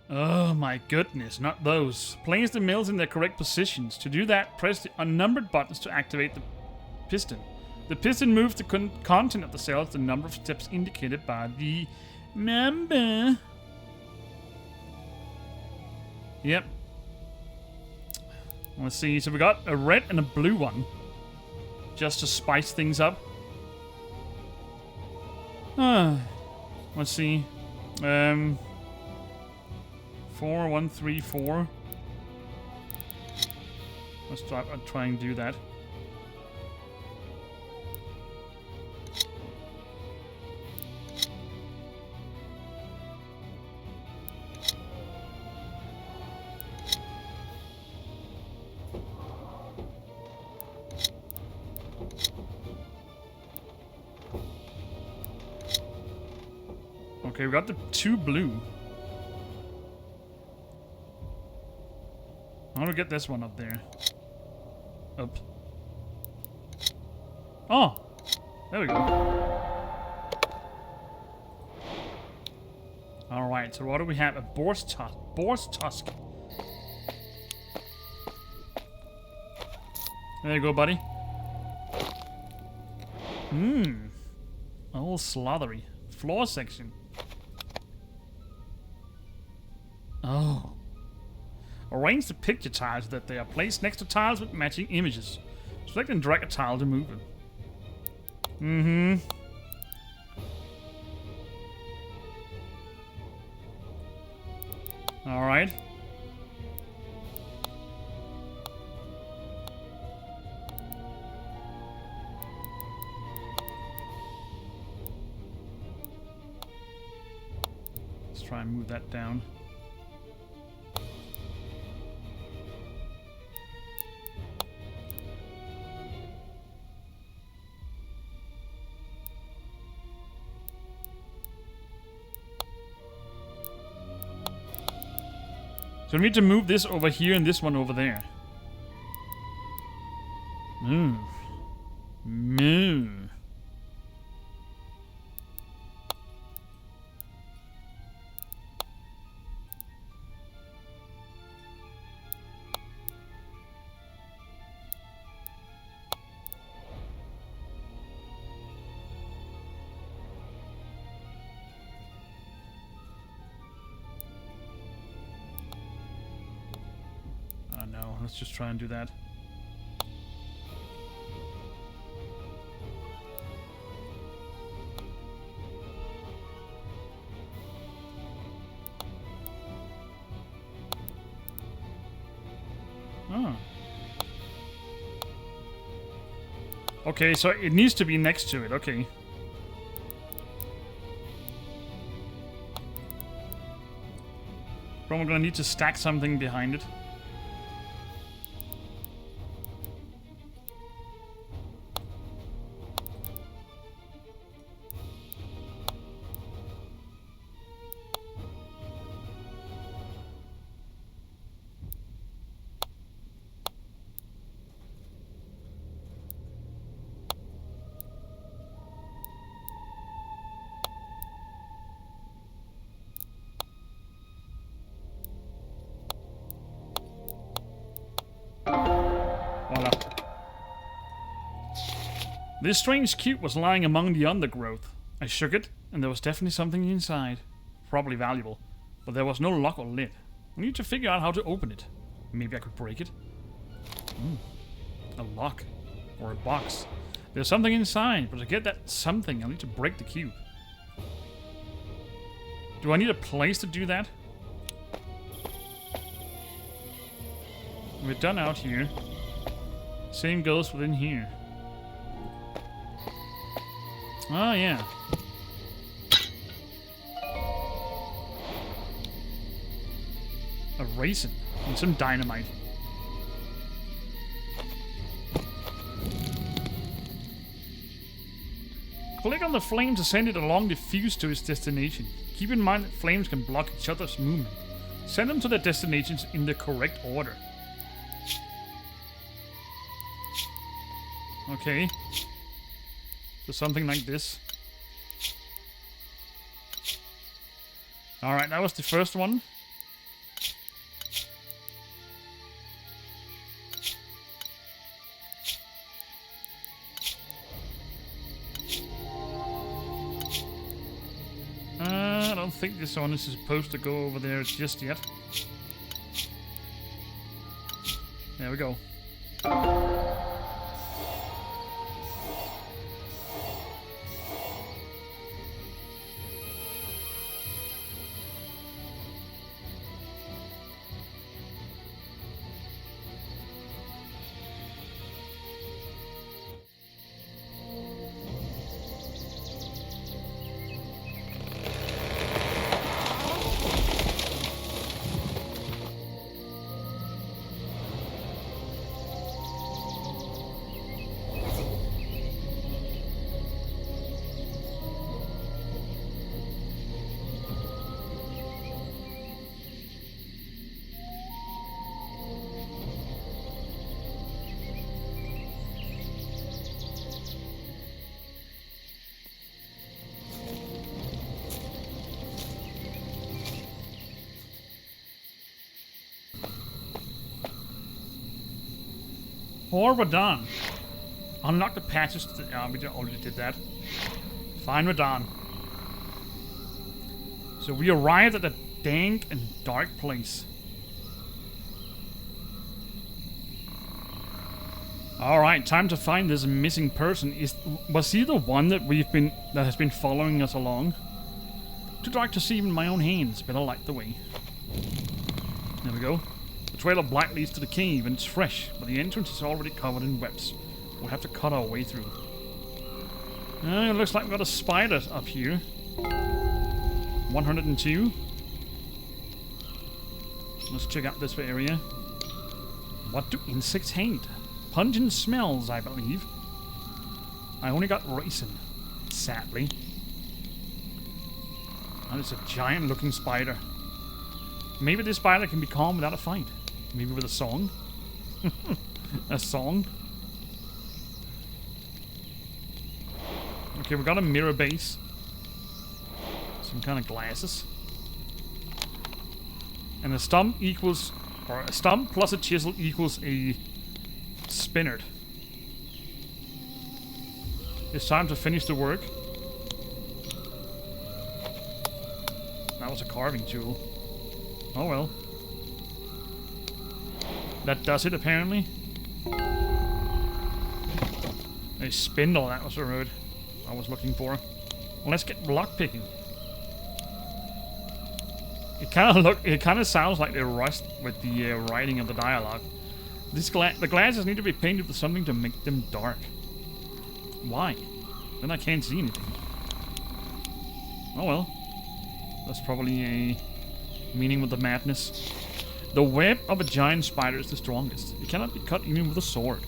Oh my goodness, not those. Place the mills in their correct positions. To do that, press the unnumbered buttons to activate the piston. The piston moves the content of the cells the number of steps indicated by the number. Yep. Let's see, so we got a red and a blue one. Just to spice things up. Let's see. 4, 1, 3, 4. Let's try and do that. Okay, we got the 2 blue. How do we get this one up there? Up. Oh! There we go. Alright, so what do we have? A boar's tusk. There you go, buddy. All slathery. Floor section. Oh. Arrange the picture tiles so that they are placed next to tiles with matching images. Select and drag a tile to move them. Alright. Let's try and move that down. So we need to move this over here and this one over there. Move. Move. Let's just try and do that. Oh. Okay, so it needs to be next to it. Okay. Probably gonna need to stack something behind it. Voila. This strange cube was lying among the undergrowth. I shook it, and there was definitely something inside. Probably valuable. But there was no lock or lid. We need to figure out how to open it. Maybe I could break it? A lock. Or a box. There's something inside, but to get that something, I'll need to break the cube. Do I need a place to do that? We're done out here. Same goes within here. Oh, yeah. A raisin and some dynamite. Click on the flame to send it along the fuse to its destination. Keep in mind that flames can block each other's movement. Send them to their destinations in the correct order. Okay. So something like this. Alright, that was the first one. think this one is supposed to go over there just yet. There we go. Or we're done. Unlock the patches to the... we already did that. Fine, we're done. So we arrived at a dank and dark place. Alright, time to find this missing person. Was he the one that has been following us along? Too dark to see even my own hands. Better light the way. There we go. The trail of blight leads to the cave, and it's fresh, but the entrance is already covered in webs. We'll have to cut our way through. It looks like we've got a spider up here. 102. Let's check out this area. What do insects hate? Pungent smells, I believe. I only got raisin, sadly. And it's a giant looking spider. Maybe this spider can be calmed without a fight. Maybe with a song. A song. Okay, we got a mirror base. Some kind of glasses. And a stump equals... or a stump plus a chisel equals a spinnert. It's time to finish the work. That was a carving tool. Oh well. That does it, apparently. A spindle, that was the word I was looking for. Well, let's get lockpicking. It kind of sounds like they're rushed with the writing of the dialogue. The glasses need to be painted with something to make them dark. Why? Then I can't see anything. Oh well. That's probably a meaning with the madness. The web of a giant spider is the strongest. It cannot be cut even with a sword.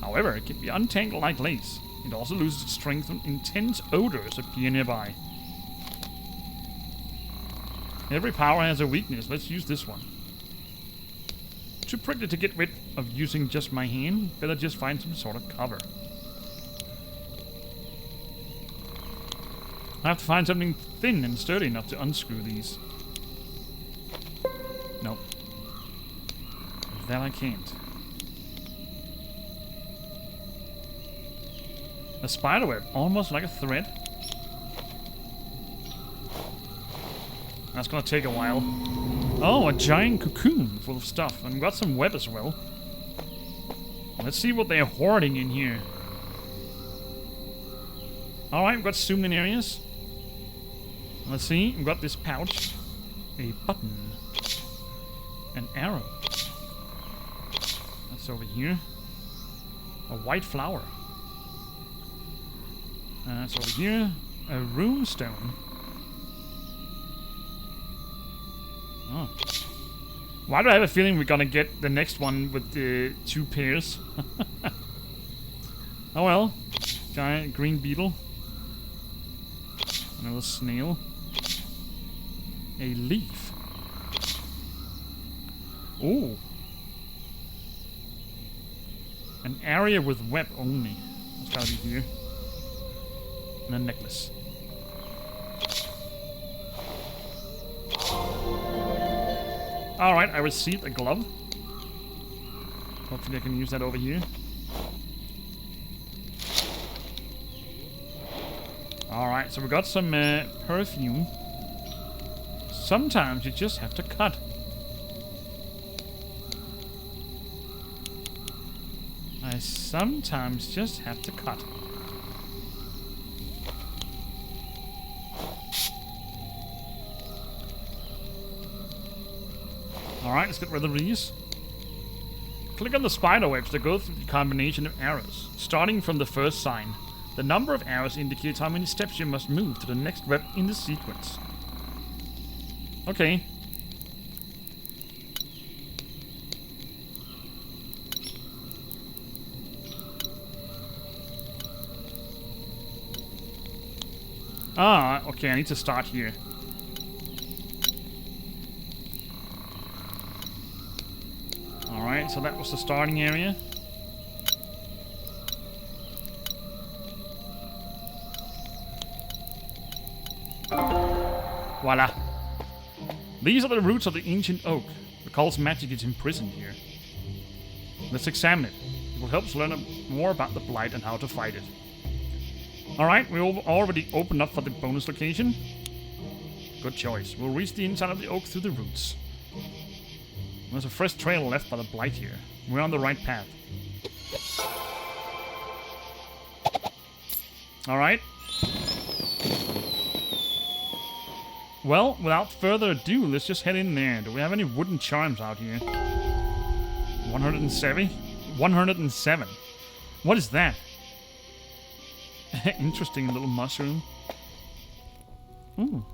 However, it can be untangled like lace. It also loses its strength when intense odors appear nearby. Every power has a weakness. Let's use this one. Too prickly to get rid of using just my hand. Better just find some sort of cover. I have to find something thin and sturdy enough to unscrew these. Nope. That I can't. A spiderweb, almost like a thread. That's gonna take a while. Oh, a giant cocoon full of stuff. And we've got some web as well. Let's see what they're hoarding in here. Alright, we've got zoomed in areas. Let's see, we've got this pouch. A button. An arrow. That's over here. A white flower. That's over here. A rune stone. Oh. Why do I have a feeling we're gonna get the next one with the 2 pairs? Oh well. Giant green beetle. Another snail. A leaf. Ooh. An area with web only. That's gotta be here. And a necklace. Alright, I received a glove. Hopefully I can use that over here. Alright, so we got some perfume. Sometimes you just have to cut. I sometimes just have to cut. Alright, let's get rid of these. Click on the spider webs to go through the combination of arrows, starting from the first sign. The number of arrows indicates how many steps you must move to the next web in the sequence. Okay. Ah, okay, I need to start here. Alright, so that was the starting area. Voila. These are the roots of the ancient oak. The cult's magic is imprisoned here. Let's examine it. It will help us learn more about the blight and how to fight it. Alright, we already opened up for the bonus location. Good choice. We'll reach the inside of the oak through the roots. There's a fresh trail left by the blight here. We're on the right path. Alright. Well, without further ado, let's just head in there. Do we have any wooden charms out here? 107? 107. What is that? Interesting little mushroom. Ooh.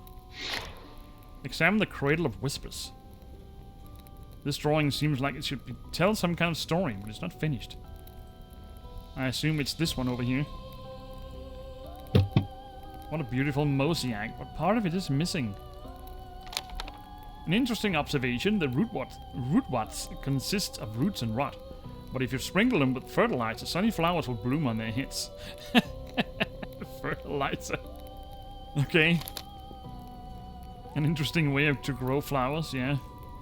Examine the Cradle of Whispers. This drawing seems like it should tell some kind of story, but it's not finished. I assume it's this one over here. What a beautiful mosaic, but part of it is missing. An interesting observation, the rootwads consist of roots and rot. But if you sprinkle them with fertilizer, sunny flowers will bloom on their heads. Fertilizer. Okay. An interesting way to grow flowers, yeah.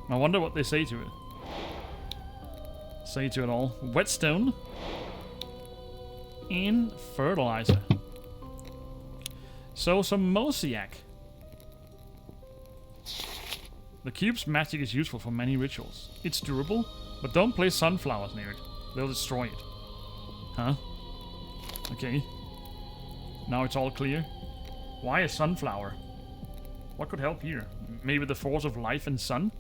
I wonder what they say to it. Say to it all. Whetstone. And fertilizer. So, some mosaic. The cube's magic is useful for many rituals. It's durable, but don't place sunflowers near it. They'll destroy it. Huh? Okay. Now it's all clear. Why a sunflower? What could help here? Maybe the force of life and sun?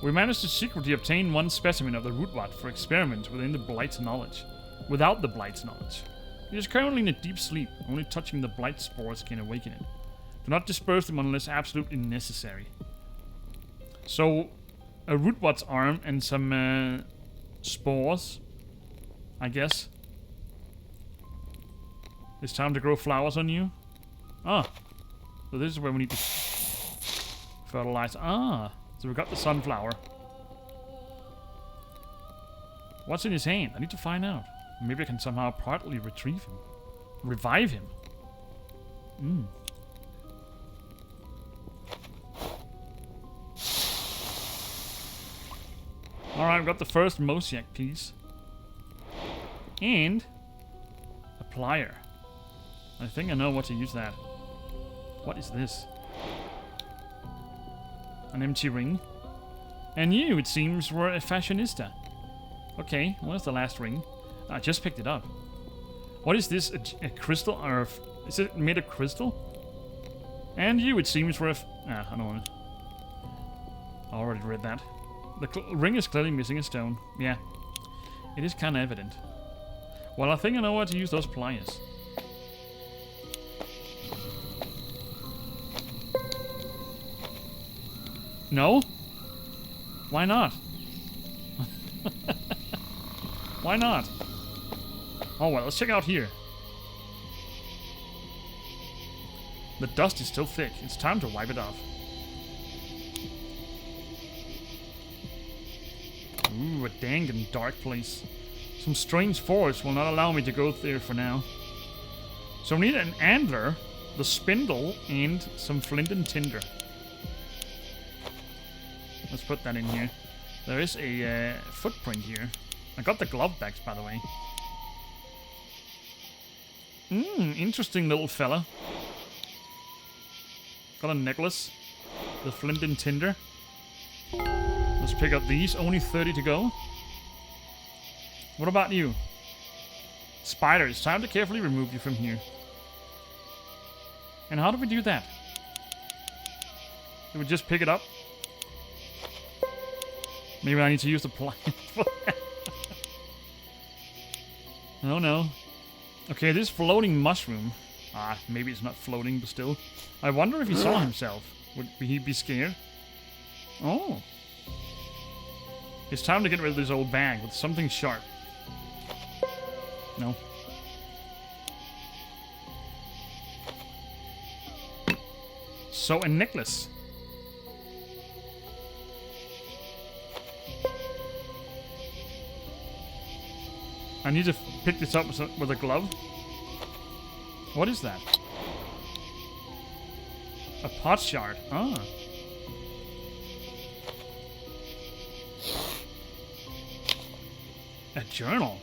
We managed to secretly obtain one specimen of the rootwad for experiments within the blight's knowledge. Without the blight's knowledge. It is currently in a deep sleep. Only touching the blight spores can awaken it. Do not disperse them unless absolutely necessary. So, a rootwad's arm and some spores, I guess. It's time to grow flowers on you. Ah, so this is where we need to fertilize. Ah, so we got the sunflower. What's in his hand? I need to find out. Maybe I can somehow partly retrieve him. Revive him. Alright, we've got the first mosaic piece. And a plier. I think I know what to use that. What is this? An empty ring. And you, it seems, were a fashionista. Okay, where's the last ring? I just picked it up. What is this? A crystal? Or is it made of crystal? And you, it seems, were a I don't know. I already read that. The ring is clearly missing a stone. Yeah. It is kind of evident. Well, I think I know how to use those pliers. No? Why not? Why not? Oh well, let's check out here. The dust is still thick. It's time to wipe it off. Ooh, a dank and dark place. Some strange force will not allow me to go there for now. So we need an antler, the spindle, and some flint and tinder. Let's put that in here. There is a footprint here. I got the glove bags, by the way. Interesting little fella. Got a necklace. The flint and tinder. Let's pick up these. Only 30 to go. What about you? Spider, it's time to carefully remove you from here. And how do we do that? Do we just pick it up? Maybe I need to use the plant for that. Oh no. Okay, this floating mushroom. Maybe it's not floating, but still. I wonder if he saw himself. Would he be scared? Oh. It's time to get rid of this old bag with something sharp. No. So, a necklace. I need to pick this up with a glove. What is that? A pot shard. Ah. A journal.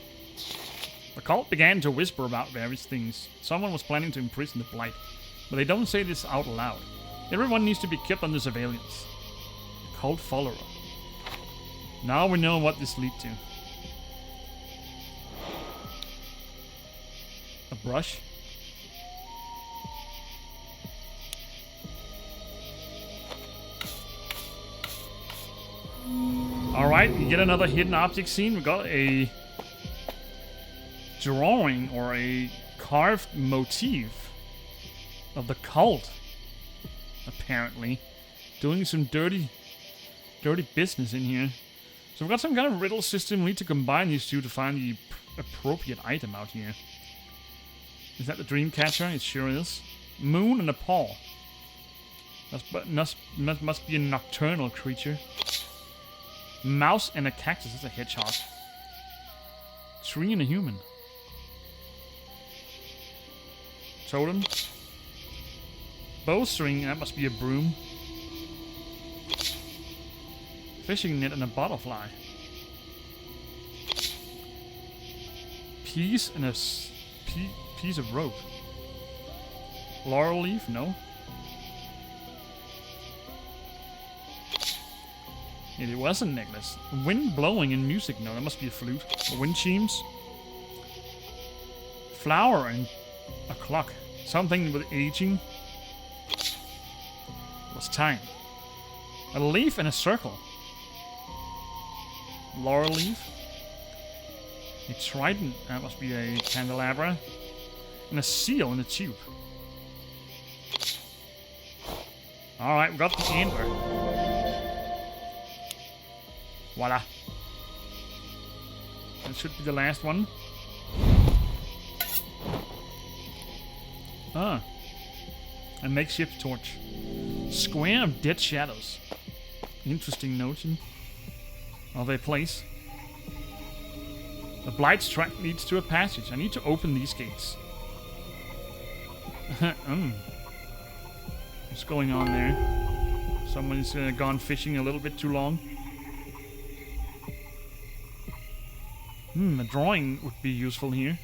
The cult began to whisper about various things. Someone was planning to imprison the Blight, but they don't say this out loud. Everyone needs to be kept under surveillance. The cult follower. Now we know what this leads to. A brush. Alright, we get another hidden object scene. We got a drawing or a carved motif of the cult, apparently. Doing some dirty business in here. So we've got some kind of riddle system. We need to combine these two to find the appropriate item out here. Is that the dream catcher? It sure is. Moon and a paw. That must be a nocturnal creature. Mouse and a cactus. That's a hedgehog. Tree and a human. Totem. Bowstring. That must be a broom. Fishing net and a butterfly. Piece and a piece of rope. Laurel leaf? No. It was a necklace. Wind blowing and music. No, that must be a flute. Wind chimes. Flower and a clock. Something with aging. It was time. A leaf and a circle. Laurel leaf. A trident. That must be a candelabra. And a seal in a tube. Alright, we got the antler. Voila. That should be the last one. Ah. A makeshift torch. Square of dead shadows. Interesting notion of a place. The Blight's track leads to a passage. I need to open these gates. What's going on there? Someone's gone fishing a little bit too long. A drawing would be useful here.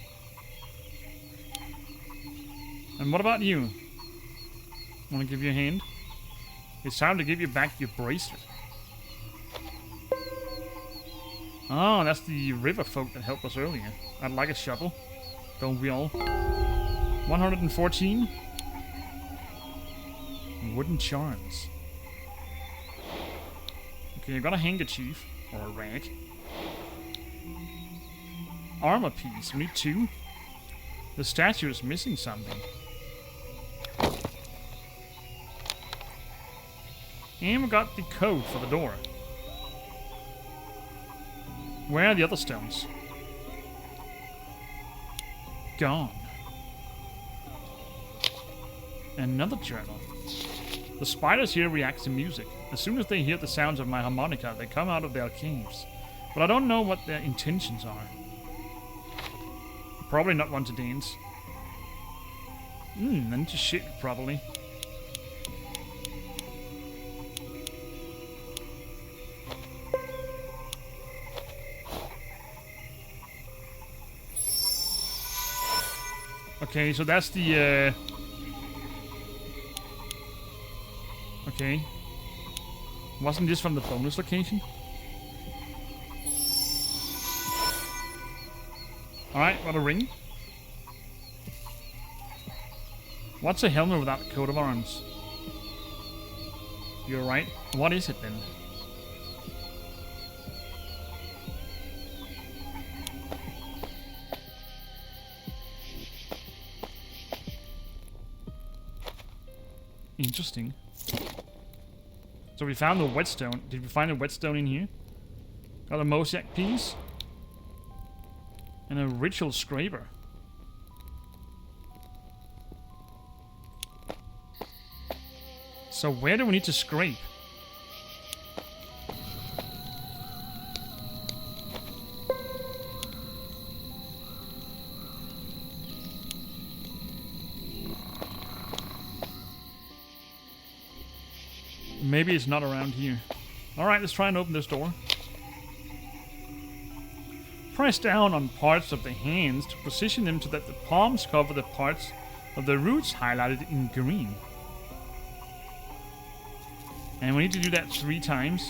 And what about you? Want to give you a hand? It's time to give you back your bracelet. Oh, that's the river folk that helped us earlier. I'd like a shovel. Don't we all? 114. Wooden charms. Okay, I got a handkerchief. Or a rag. Armor piece. We need 2. The statue is missing something. And we got the code for the door. Where are the other stones? Gone. Another journal. The spiders here react to music. As soon as they hear the sounds of my harmonica, they come out of their caves. But I don't know what their intentions are. Probably not want to dance. Then to shit, probably. Okay, so that's the... Okay. Wasn't this from the bonus location? Alright, got a ring. What's a helmet without a coat of arms? You're right. What is it then? Interesting. So we found the whetstone. Did we find a whetstone in here? Got a mosaic piece. And a ritual scraper. So where do we need to scrape? Maybe it's not around here. Alright, let's try and open this door. Press down on parts of the hands to position them so that the palms cover the parts of the roots highlighted in green. And we need to do that 3 times.